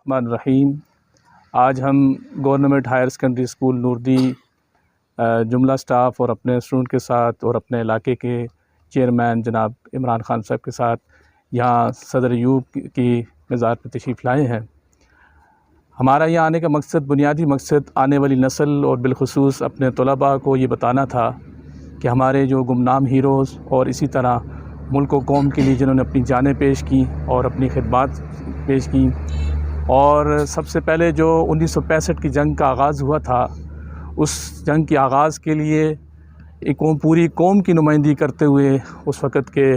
الرحمن الرحیم۔ آج ہم گورنمنٹ ہائر سیکنڈری اسکول نوردی جملہ سٹاف اور اپنے اسٹوڈنٹ کے ساتھ اور اپنے علاقے کے چیئرمین جناب عمران خان صاحب کے ساتھ یہاں صدر ایوب کی مزار پہ تشریف لائے ہیں۔ ہمارا یہاں آنے کا مقصد، بنیادی مقصد، آنے والی نسل اور بالخصوص اپنے طلباء کو یہ بتانا تھا کہ ہمارے جو گمنام ہیروز اور اسی طرح ملک و قوم کے لیے جنہوں نے اپنی جانیں پیش کی اور اپنی خدمات پیش کی، اور سب سے پہلے جو 1965 کی جنگ کا آغاز ہوا تھا، اس جنگ کے آغاز کے لیے ایک پوری قوم کی نمائندگی کرتے ہوئے اس وقت کے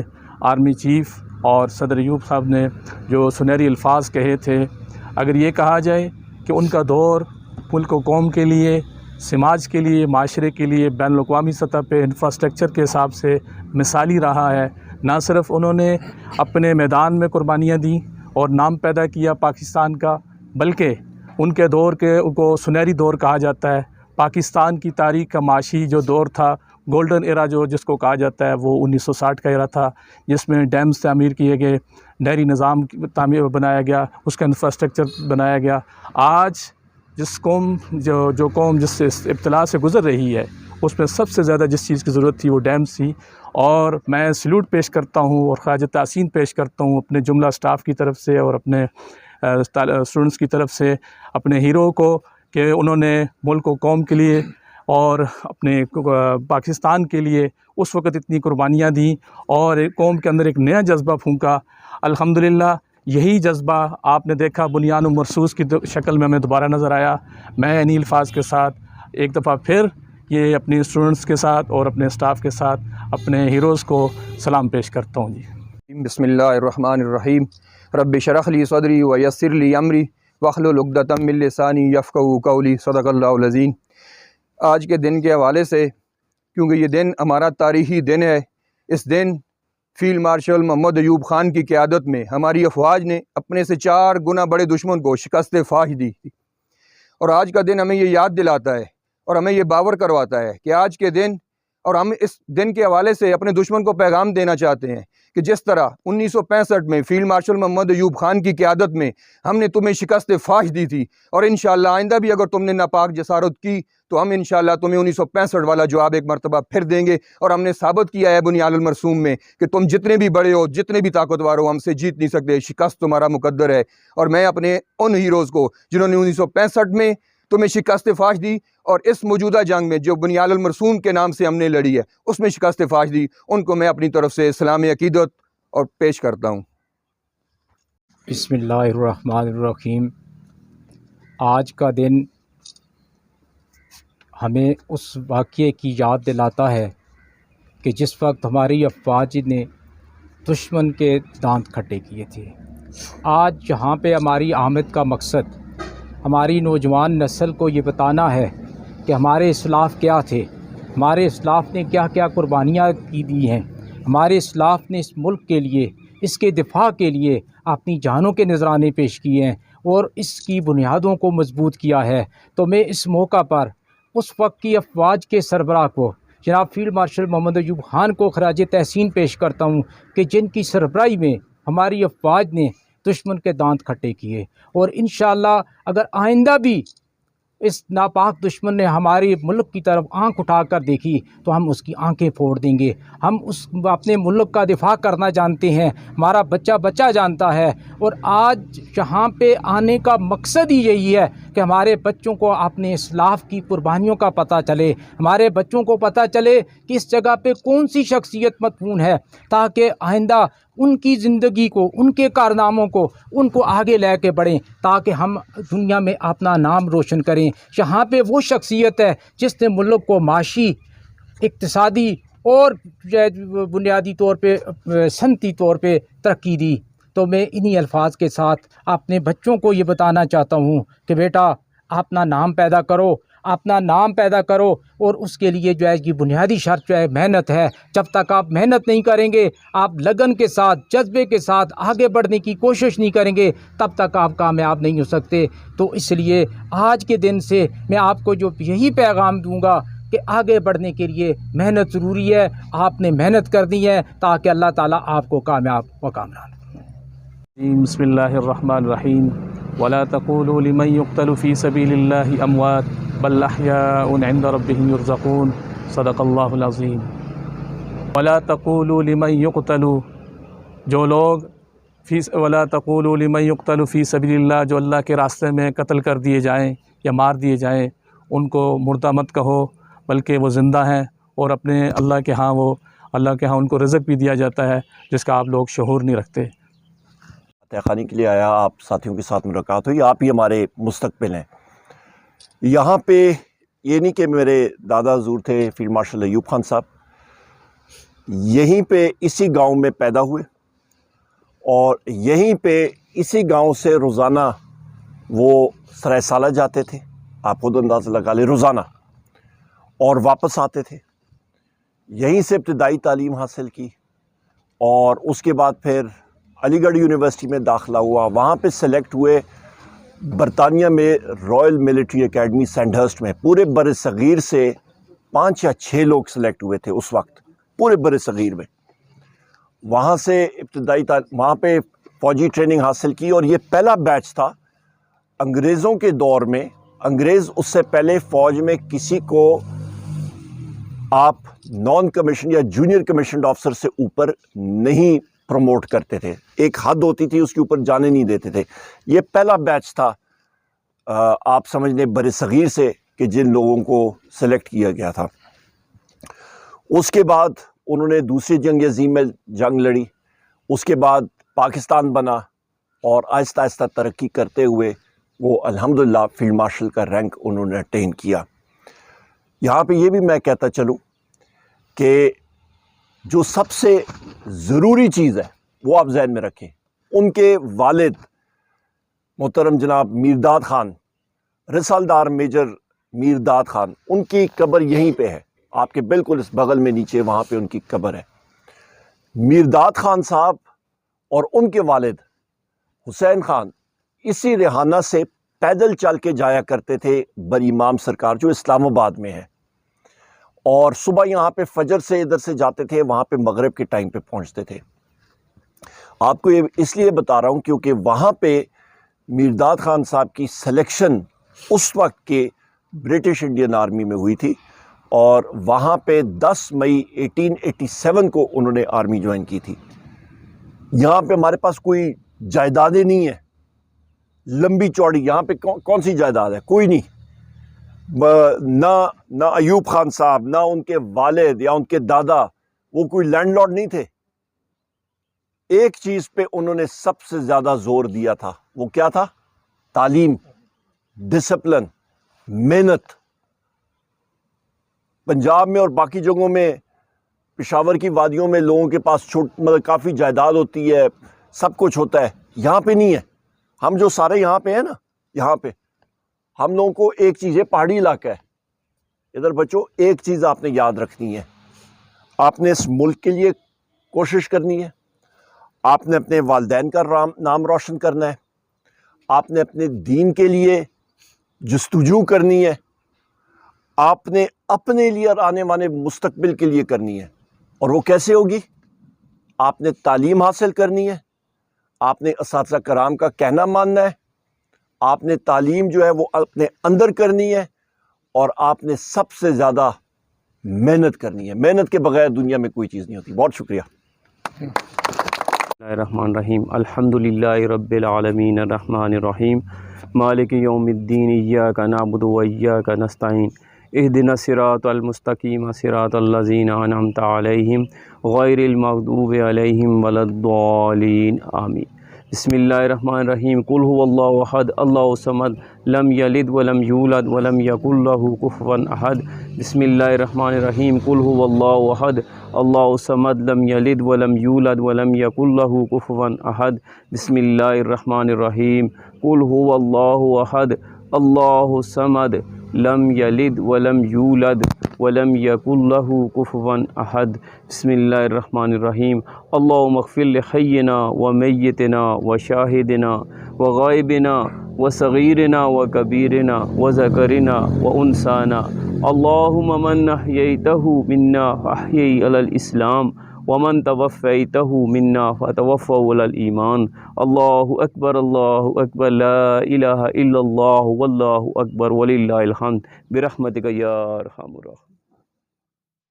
آرمی چیف اور صدر ایوب صاحب نے جو سنہری الفاظ کہے تھے، اگر یہ کہا جائے کہ ان کا دور ملک و قوم کے لیے، سماج کے لیے، معاشرے کے لیے بین الاقوامی سطح پہ انفراسٹرکچر کے حساب سے مثالی رہا ہے۔ نہ صرف انہوں نے اپنے میدان میں قربانیاں دیں اور نام پیدا کیا پاکستان کا، بلکہ ان کے دور کو سنہری دور کہا جاتا ہے۔ پاکستان کی تاریخ کا معاشی جو دور تھا، گولڈن ایرا جس کو کہا جاتا ہے، وہ 1960 کا ایرا تھا، جس میں ڈیمز تعمیر کیے گئے، نہری نظام تعمیر بنایا گیا، اس کا انفراسٹرکچر بنایا گیا۔ آج جس قوم جو قوم جس ابتلا سے گزر رہی ہے، اس میں سب سے زیادہ جس چیز کی ضرورت تھی وہ ڈیمز تھی، اور میں سیلوٹ پیش کرتا ہوں اور خراج تحسین پیش کرتا ہوں اپنے جملہ سٹاف کی طرف سے اور اپنے اسٹوڈنٹس کی طرف سے اپنے ہیرو کو، کہ انہوں نے ملک و قوم کے لیے اور اپنے پاکستان کے لیے اس وقت اتنی قربانیاں دیں اور قوم کے اندر ایک نیا جذبہ پھونکا۔ الحمدللہ یہی جذبہ آپ نے دیکھا بنیان و مرصوص کی شکل میں ہمیں دوبارہ نظر آیا۔ میں انہی الفاظ کے ساتھ ایک دفعہ پھر یہ اپنے اسٹوڈنٹس کے ساتھ اور اپنے اسٹاف کے ساتھ اپنے ہیروز کو سلام پیش کرتا ہوں۔ جی بسم اللہ الرحمن الرحیم۔ رب اشرح لی صدری ویسر لی امری واحلل عقدۃ من لسانی یفقہوا قولی۔ صدق اللہ العظیم۔ آج کے دن کے حوالے سے، کیونکہ یہ دن ہمارا تاریخی دن ہے، اس دن فیلڈ مارشل محمد ایوب خان کی قیادت میں ہماری افواج نے اپنے سے 4 گنا بڑے دشمن کو شکست فاش دی، اور آج کا دن ہمیں یہ یاد دلاتا ہے اور ہمیں یہ باور کرواتا ہے کہ آج کے دن، اور ہم اس دن کے حوالے سے اپنے دشمن کو پیغام دینا چاہتے ہیں کہ جس طرح 1965 میں فیلڈ مارشل محمد ایوب خان کی قیادت میں ہم نے تمہیں شکست فاش دی تھی، اور انشاءاللہ آئندہ بھی اگر تم نے ناپاک جسارت کی تو ہم انشاءاللہ تمہیں 1965 والا جواب ایک مرتبہ پھر دیں گے، اور ہم نے ثابت کیا ہے بنیاد المرسوم میں کہ تم جتنے بھی بڑے ہو، جتنے بھی طاقتور ہو، ہم سے جیت نہیں سکتے، شکست تمہارا مقدر ہے۔ اور میں اپنے ان ہیروز کو جنہوں نے 1965 میں تمہیں شکست فاش دی اور اس موجودہ جنگ میں جو بنیاد المرسوم کے نام سے ہم نے لڑی ہے اس میں شکست فاش دی، ان کو میں اپنی طرف سے اسلام عقیدت اور پیش کرتا ہوں۔ بسم اللہ الرحمن الرحیم۔ آج کا دن ہمیں اس واقعے کی یاد دلاتا ہے کہ جس وقت ہماری افواج نے دشمن کے دانت کھٹے کیے تھے۔ آج یہاں پہ ہماری آمد کا مقصد ہماری نوجوان نسل کو یہ بتانا ہے کہ ہمارے اسلاف کیا تھے، ہمارے اسلاف نے کیا کیا قربانیاں دی ہیں، ہمارے اسلاف نے اس ملک کے لیے، اس کے دفاع کے لیے اپنی جانوں کے نذرانے پیش کیے ہیں اور اس کی بنیادوں کو مضبوط کیا ہے۔ تو میں اس موقع پر اس وقت کی افواج کے سربراہ کو، جناب فیلڈ مارشل محمد ایوب خان کو خراج تحسین پیش کرتا ہوں کہ جن کی سربراہی میں ہماری افواج نے دشمن کے دانت کھٹے کیے، اور انشاءاللہ اگر آئندہ بھی اس ناپاک دشمن نے ہمارے ملک کی طرف آنکھ اٹھا کر دیکھی تو ہم اس کی آنکھیں پھوڑ دیں گے۔ ہم اپنے ملک کا دفاع کرنا جانتے ہیں، ہمارا بچہ بچہ جانتا ہے، اور آج یہاں پہ آنے کا مقصد ہی یہی ہے کہ ہمارے بچوں کو اپنے اسلاف کی قربانیوں کا پتہ چلے، ہمارے بچوں کو پتہ چلے کہ اس جگہ پہ کون سی شخصیت مدفون ہے، تاکہ آئندہ ان کی زندگی کو، ان کے کارناموں کو، ان کو آگے لے کے بڑھیں، تاکہ ہم دنیا میں اپنا نام روشن کریں۔ یہاں پہ وہ شخصیت ہے جس نے ملک کو معاشی، اقتصادی اور بنیادی طور پہ صنعتی طور پہ ترقی دی۔ تو میں انہی الفاظ کے ساتھ اپنے بچوں کو یہ بتانا چاہتا ہوں کہ بیٹا اپنا نام پیدا کرو، اپنا نام پیدا کرو، اور اس کے لیے جو ہے یہ بنیادی شرط جو ہے محنت ہے۔ جب تک آپ محنت نہیں کریں گے، آپ لگن کے ساتھ، جذبے کے ساتھ آگے بڑھنے کی کوشش نہیں کریں گے، تب تک آپ کامیاب نہیں ہو سکتے۔ تو اس لیے آج کے دن سے میں آپ کو جو یہی پیغام دوں گا کہ آگے بڑھنے کے لیے محنت ضروری ہے، آپ نے محنت کرنی ہے تاکہ اللہ تعالیٰ آپ کو کامیاب و کامران بسم اللہ الرحمن الرحیم ولا تقولوا لمن يقتل في سبيل الله اموات بل احياء عند ربهم يرزقون صدق اللہ العظیم. ولا تقولوا لمن يقتل، جو لوگ ولا تقولوا لمن يقتل في سبيل اللہ، جو اللہ کے راستے میں قتل کر دیے جائیں یا مار دیے جائیں، ان کو مردہ مت کہو بلکہ وہ زندہ ہیں، اور اپنے اللہ کے ہاں ان کو رزق بھی دیا جاتا ہے جس کا آپ لوگ شعور نہیں رکھتے. خانی کے لیے آیا، آپ ساتھیوں کے ساتھ ملاقات ہوئی. آپ ہی ہمارے مستقبل ہیں. یہاں پہ یہ نہیں کہ میرے دادا حضور تھے فیلڈ مارشل ایوب خان صاحب، یہیں پہ اسی گاؤں میں پیدا ہوئے، اور یہیں پہ اسی گاؤں سے روزانہ وہ سرائے سالہ جاتے تھے، آپ خود اندازہ لگا لیں، روزانہ، اور واپس آتے تھے. یہیں سے ابتدائی تعلیم حاصل کی، اور اس کے بعد پھر علی گڑھ یونیورسٹی میں داخلہ ہوا. وہاں پہ سلیکٹ ہوئے برطانیہ میں رائل ملٹری اکیڈمی سینڈہرسٹ میں. پورے بر صغیر سے 5 یا 6 لوگ سلیکٹ ہوئے تھے اس وقت پورے بر صغیر میں. وہاں سے ابتدائی وہاں پہ فوجی ٹریننگ حاصل کی، اور یہ پہلا بیچ تھا انگریزوں کے دور میں. انگریز اس سے پہلے فوج میں کسی کو آپ نان کمیشن یا جونیئر کمیشنڈ آفیسر سے اوپر نہیں پروموٹ کرتے تھے، ایک حد ہوتی تھی، اس کے اوپر جانے نہیں دیتے تھے. یہ پہلا بیچ تھا آپ سمجھ لیں بر صغیر سے کہ جن لوگوں کو سلیکٹ کیا گیا تھا. اس کے بعد انہوں نے دوسری جنگ عظیم میں جنگ لڑی. اس کے بعد پاکستان بنا، اور آہستہ آہستہ ترقی کرتے ہوئے وہ الحمدللہ فیلڈ مارشل کا رینک انہوں نے اٹین کیا. یہاں پہ یہ بھی میں کہتا چلوں کہ جو سب سے ضروری چیز ہے وہ آپ ذہن میں رکھیں. ان کے والد محترم جناب میرداد خان، رسالدار میجر میرداد خان، ان کی قبر یہیں پہ ہے، آپ کے بالکل اس بغل میں نیچے وہاں پہ ان کی قبر ہے. میرداد خان صاحب اور ان کے والد حسین خان اسی ریحانہ سے پیدل چل کے جایا کرتے تھے بر امام سرکار جو اسلام آباد میں ہے، اور صبح یہاں پہ فجر سے ادھر سے جاتے تھے، وہاں پہ مغرب کے ٹائم پہ پہنچتے تھے. آپ کو یہ اس لیے بتا رہا ہوں کیونکہ وہاں پہ میرداد خان صاحب کی سلیکشن اس وقت کے برٹش انڈین آرمی میں ہوئی تھی، اور وہاں پہ 10 مئی 1887 کو انہوں نے آرمی جوائن کی تھی. یہاں پہ ہمارے پاس کوئی جائیدادیں نہیں ہیں لمبی چوڑی، یہاں پہ کون سی جائیداد ہے؟ کوئی نہیں. نہ ایوب خان صاحب، نہ ان کے والد یا ان کے دادا وہ کوئی لینڈ لارڈ نہیں تھے. ایک چیز پہ انہوں نے سب سے زیادہ زور دیا تھا، وہ کیا تھا؟ تعلیم، ڈسپلن، محنت. پنجاب میں اور باقی جگہوں میں، پشاور کی وادیوں میں لوگوں کے پاس مطلب کافی جائیداد ہوتی ہے، سب کچھ ہوتا ہے. یہاں پہ نہیں ہے. ہم جو سارے یہاں پہ ہیں نا، یہاں پہ ہم لوگوں کو ایک چیز ہے، پہاڑی علاقہ ہے. ادھر بچوں ایک چیز آپ نے یاد رکھنی ہے، آپ نے اس ملک کے لیے کوشش کرنی ہے، آپ نے اپنے والدین کا نام روشن کرنا ہے، آپ نے اپنے دین کے لیے جستجو کرنی ہے، آپ نے اپنے لیے اور آنے والے مستقبل کے لیے کرنی ہے. اور وہ کیسے ہوگی؟ آپ نے تعلیم حاصل کرنی ہے، آپ نے اساتذہ کرام کا کہنا ماننا ہے، آپ نے تعلیم جو ہے وہ اپنے اندر کرنی ہے، اور آپ نے سب سے زیادہ محنت کرنی ہے. محنت کے بغیر دنیا میں کوئی چیز نہیں ہوتی. بہت شکریہ. بسم اللہ الرحمن الرحیم. الحمدللہ رب العالمین الرحمن الرحیم مالک یوم الدین ایاک نعبد و ایاک نستعین اہدنا الصراط المستقیم صراط الذین انعمت علیہم غیر المغضوب علیہم ولا الضالین آمین. بسم اللہ الرحمن الرحیم. قل هو اللہ احد اللہ الصمد لم یلد ولم یولد ولم یکن لہ کفوا احد. بسم اللہ الرحمن الرحیم. قل هو اللہ احد اللہ الصمد لم یلد ولم یولد ولم یکن لہ کفوا احد. بسم اللہ الرحمن الرحیم. قل هو اللہ احد اللہ الصمد لم یلد ولم یولد ولم یکن لہ کفوا احد. بسم اللہ الرحمن الرحیم. اللہم اغفر لحینا و میتنا و شاہدنا و غائبنا و صغیرنا و کبیرنا و ذکرنا و انسانا. اللہم من احییتہ منا فاحیی علی الاسلام ومن توفیتہ منا فتوفوا علی الایمان اللہ اکبر لا الہ الا اللہ واللہ اکبر وللہ الحمد برحمتک یا ارحم الراحمین.